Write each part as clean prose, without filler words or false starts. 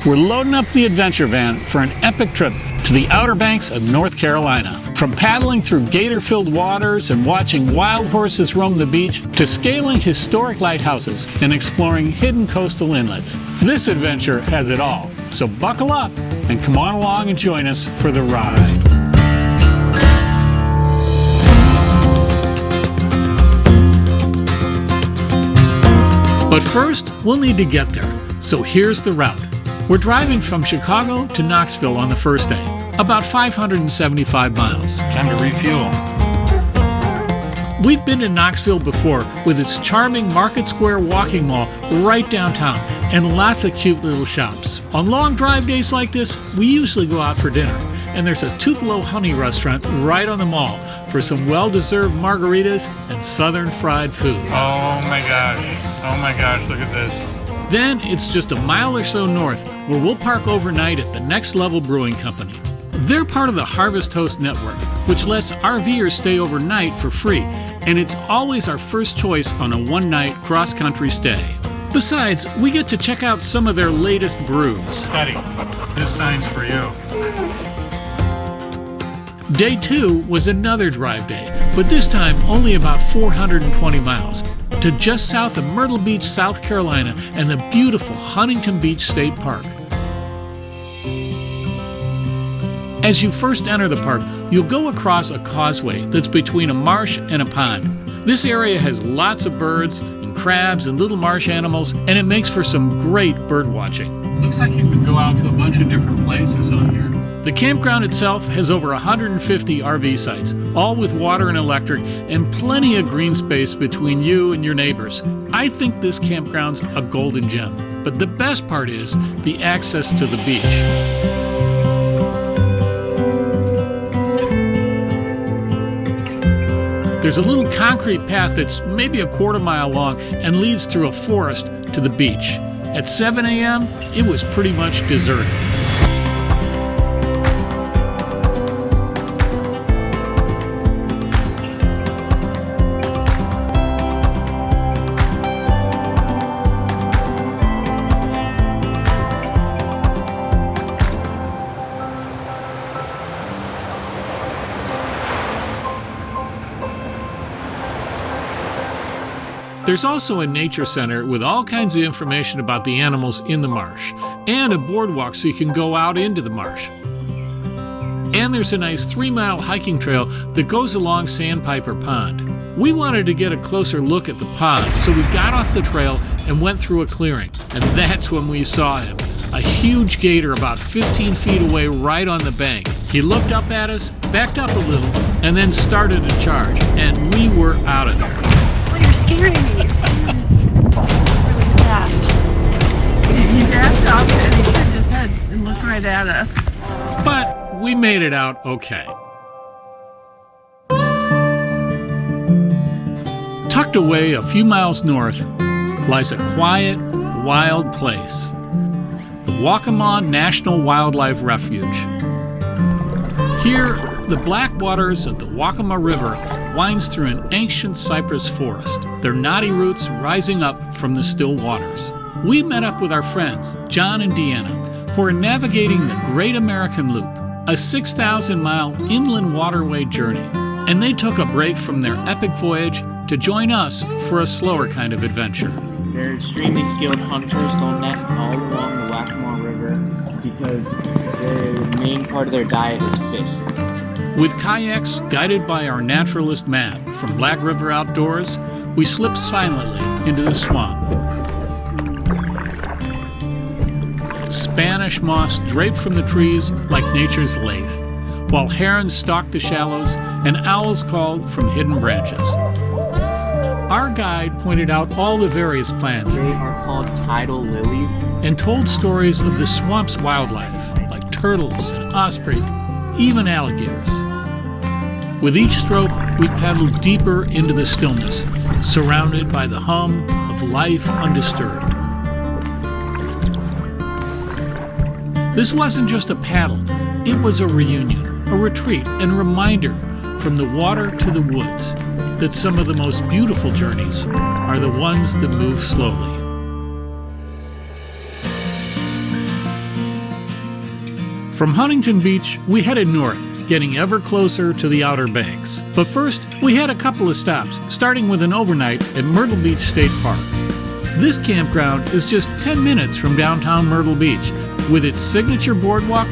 we're loading up the adventure van for an epic trip to the Outer Banks of North Carolina. From paddling through gator-filled waters and watching wild horses roam the beach, to scaling historic lighthouses and exploring hidden coastal inlets. This adventure has it all. So buckle up and come on along and join us for the ride. But first, we'll need to get there. So here's the route. We're driving from Chicago to Knoxville on the first day, about 575 miles. Time to refuel. We've been to Knoxville before with its charming Market Square walking mall right downtown and lots of cute little shops. On long drive days like this, we usually go out for dinner, and there's a Tupelo honey restaurant right on the mall for some well-deserved margaritas and southern fried food. Oh my gosh, look at this. Then it's just a mile or so north where we'll park overnight at the Next Level Brewing Company. They're part of the Harvest Host Network, which lets RVers stay overnight for free, and it's always our first choice on a one-night cross-country stay. Besides, we get to check out some of their latest brews. Teddy, this sign's for you. Day 2 was another drive day, but this time only about 420 miles, to just south of Myrtle Beach, South Carolina, and the beautiful Huntington Beach State Park. As you first enter the park, you'll go across a causeway that's between a marsh and a pond. This area has lots of birds and crabs and little marsh animals, and it makes for some great bird watching. Looks like you can go out to a bunch of different places on here. The campground itself has over 150 RV sites, all with water and electric, and plenty of green space between you and your neighbors. I think this campground's a golden gem, but the best part is the access to the beach. There's a little concrete path that's maybe a quarter mile long and leads through a forest to the beach. At 7 a.m., it was pretty much deserted. There's also a nature center with all kinds of information about the animals in the marsh, and a boardwalk so you can go out into the marsh. And there's a nice 3-mile hiking trail that goes along Sandpiper Pond. We wanted to get a closer look at the pond, so we got off the trail and went through a clearing, and that's when we saw him. A huge gator about 15 feet away right on the bank. He looked up at us, backed up a little, and then started to charge, and we were out of there. You're scaring me. It's really fast. He danced off and he turned his head and looked right at us. But we made it out okay. Tucked away a few miles north lies a quiet, wild place, the Waccamaw National Wildlife Refuge. Here, the black waters of the Waccamaw River winds through an ancient cypress forest, their knotty roots rising up from the still waters. We met up with our friends, John and Deanna, who are navigating the Great American Loop, a 6,000-mile inland waterway journey, and they took a break from their epic voyage to join us for a slower kind of adventure. They're extremely skilled hunters. They'll nest all along the Waccamaw River because the main part of their diet is fish. With kayaks guided by our naturalist Matt from Black River Outdoors, we slipped silently into the swamp. Spanish moss draped from the trees like nature's lace, while herons stalked the shallows and owls called from hidden branches. Our guide pointed out all the various plants. They are called tidal lilies. And told stories of the swamp's wildlife, like turtles and osprey, even alligators. With each stroke, we paddled deeper into the stillness, surrounded by the hum of life undisturbed. This wasn't just a paddle, it was a reunion, a retreat, and a reminder from the water to the woods that some of the most beautiful journeys are the ones that move slowly. From Huntington Beach, we headed north, getting ever closer to the Outer Banks. But first, we had a couple of stops, starting with an overnight at Myrtle Beach State Park. This campground is just 10 minutes from downtown Myrtle Beach, with its signature boardwalk,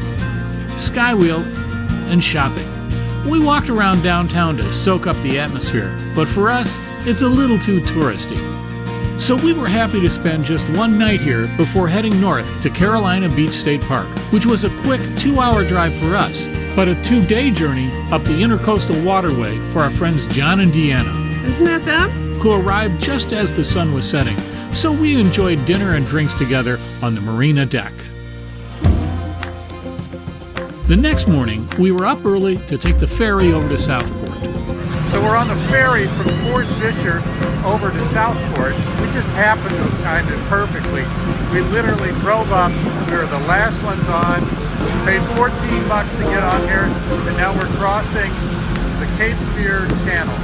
skywheel, and shopping. We walked around downtown to soak up the atmosphere, but for us, it's a little too touristy. So we were happy to spend just one night here before heading north to Carolina Beach State Park, which was a quick 2-hour drive for us, but a 2-day journey up the Intercoastal Waterway for our friends John and Deanna. Isn't that them? Who arrived just as the sun was setting, so we enjoyed dinner and drinks together on the marina deck. The next morning, we were up early to take the ferry over to Southport. So we're on the ferry from Fort Fisher over to Southport. We just happened to have timed it perfectly. We literally drove up. We were the last ones on. We paid $14 to get on here, and now we're crossing the Cape Fear Channel.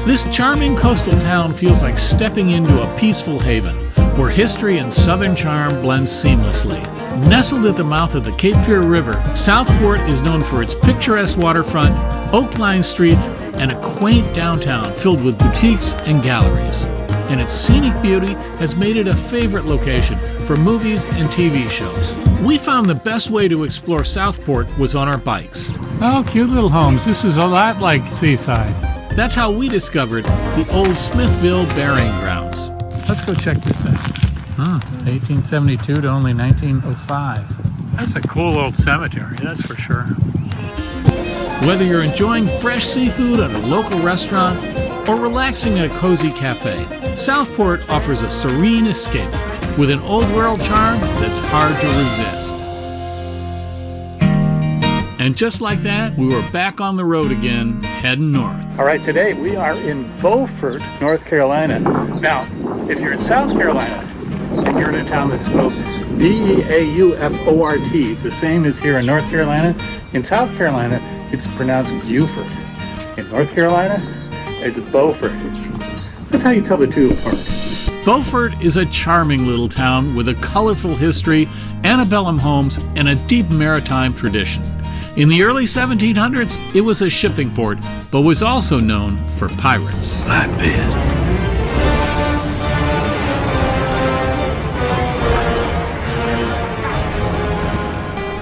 This charming coastal town feels like stepping into a peaceful haven, where history and southern charm blend seamlessly. Nestled at the mouth of the Cape Fear River, Southport is known for its picturesque waterfront, oak-lined streets, and a quaint downtown filled with boutiques and galleries. And its scenic beauty has made it a favorite location for movies and TV shows. We found the best way to explore Southport was on our bikes. Oh, cute little homes. This is a lot like Seaside. That's how we discovered the old Smithville Burying Grounds. Let's go check this out. 1872 to only 1905. That's a cool old cemetery, that's for sure. Whether you're enjoying fresh seafood at a local restaurant or relaxing at a cozy cafe, Southport offers a serene escape with an old world charm that's hard to resist. And just like that, we were back on the road again, heading north. All right, today we are in Beaufort, North Carolina. Now, if you're in South Carolina and you're in a town that's spelled B-E-A-U-F-O-R-T, the same as here in North Carolina, in South Carolina, it's pronounced Beaufort. In North Carolina, it's Beaufort. That's how you tell the two apart. Beaufort is a charming little town with a colorful history, antebellum homes, and a deep maritime tradition. In the early 1700s, it was a shipping port, but was also known for pirates. I bet.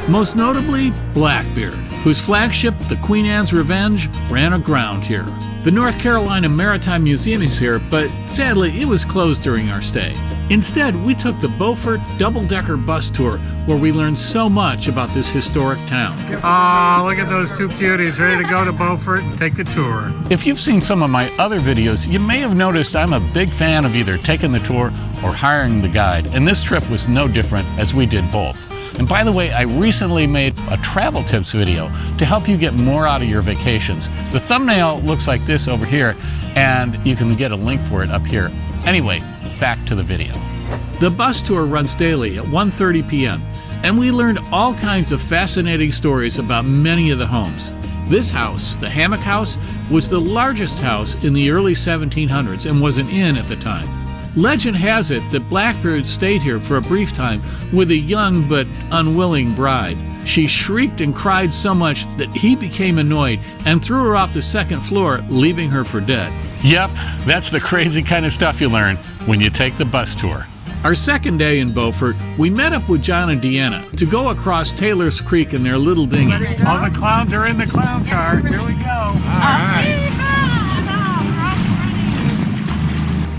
Most notably, Blackbeard, whose flagship, the Queen Anne's Revenge, ran aground here. The North Carolina Maritime Museum is here, but sadly, it was closed during our stay. Instead, we took the Beaufort double-decker bus tour, where we learned so much about this historic town. Oh, look at those two cuties ready to go to Beaufort and take the tour. If you've seen some of my other videos, you may have noticed I'm a big fan of either taking the tour or hiring the guide, and this trip was no different, as we did both. And by the way, I recently made a travel tips video to help you get more out of your vacations. The thumbnail looks like this over here, and you can get a link for it up here. Anyway, back to the video. The bus tour runs daily at 1:30 p.m., and we learned all kinds of fascinating stories about many of the homes. This house, the Hammock House, was the largest house in the early 1700s and was an inn at the time. Legend has it that Blackbeard stayed here for a brief time with a young but unwilling bride. She shrieked and cried so much that he became annoyed and threw her off the second floor, leaving her for dead. Yep, that's the crazy kind of stuff you learn when you take the bus tour. Our second day in Beaufort, we met up with John and Deanna to go across Taylor's Creek in their little dinghy. All the clowns are in the clown car. Here we go. All right.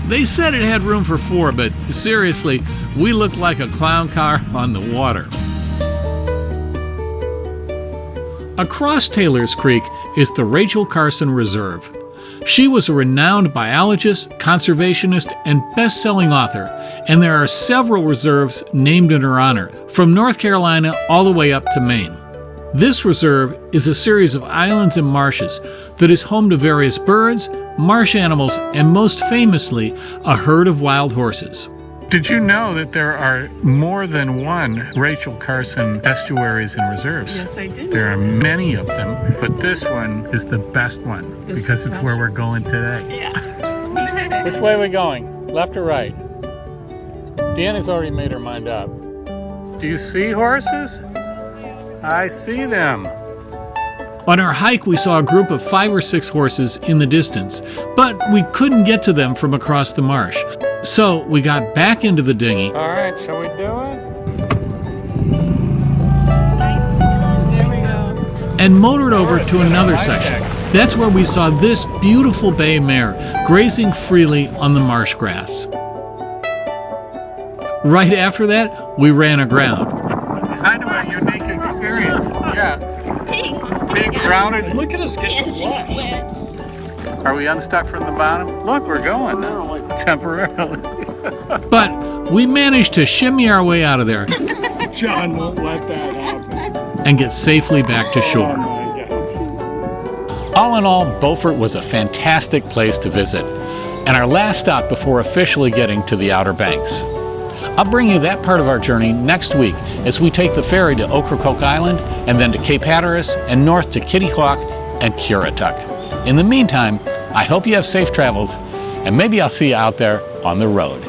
They said it had room for 4, but seriously, we looked like a clown car on the water. Across Taylor's Creek is the Rachel Carson Reserve. She was a renowned biologist, conservationist, and best-selling author, and there are several reserves named in her honor, from North Carolina all the way up to Maine. This reserve is a series of islands and marshes that is home to various birds, marsh animals, and most famously, a herd of wild horses. Did you know that there are more than one Rachel Carson estuaries and reserves? Yes, I did. There are many of them, but this one is the best one because it's where we're going today. Yeah. Which way are we going? Left or right? Deanna's already made her mind up. Do you see horses? I see them. On our hike, we saw a group of 5 or 6 horses in the distance, but we couldn't get to them from across the marsh. So we got back into the dinghy. All right, shall we do it? There we go. And motored over to another section. That's where we saw this beautiful bay mare grazing freely on the marsh grass. Right after that, we ran aground. Kind of a unique experience. Yeah. Being grounded. Look at us getting flat. Are we unstuck from the bottom? Look, we're going now. Temporarily. But we managed to shimmy our way out of there John won't let that happen. and get safely back to Oh shore. my God. All in all, Beaufort was a fantastic place to visit, and our last stop before officially getting to the Outer Banks. I'll bring you that part of our journey next week as we take the ferry to Ocracoke Island and then to Cape Hatteras and north to Kitty Hawk and Currituck. In the meantime, I hope you have safe travels, and maybe I'll see you out there on the road.